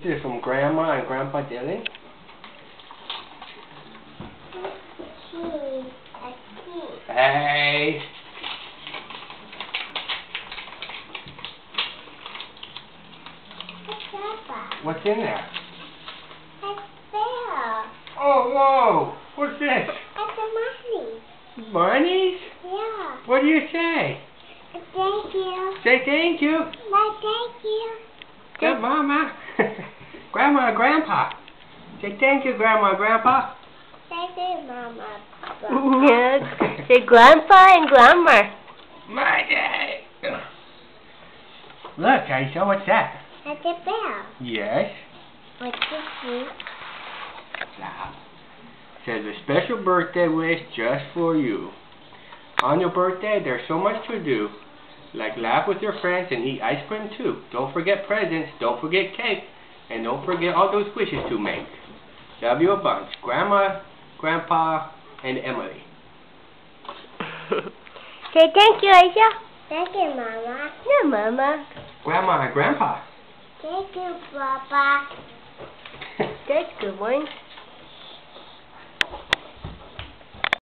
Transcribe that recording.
This is from Grandma and Grandpa Dylan. Hey. What's in there? It's there. Oh, whoa. What's this? It's a money. Bunnies? Yeah. What do you say? Thank you. Say thank you. No, thank you. Good Mama. Grandma and Grandpa. Say thank you, Grandma and Grandpa. Thank you, Mama. Papa. Yes. Say Grandpa and Grandma. My day. Look, Aisha, what's that? It's a bell. Yes. What's this? Now, says a special birthday wish just for you. On your birthday, there's so much to do. Like laugh with your friends and eat ice cream too. Don't forget presents, don't forget cake, and don't forget all those wishes to make. Love you a bunch. Grandma, Grandpa, and Emily. Say thank you, Aisha. Thank you, Mama. No, Mama. Grandma and Grandpa. Thank you, Papa. That's good one.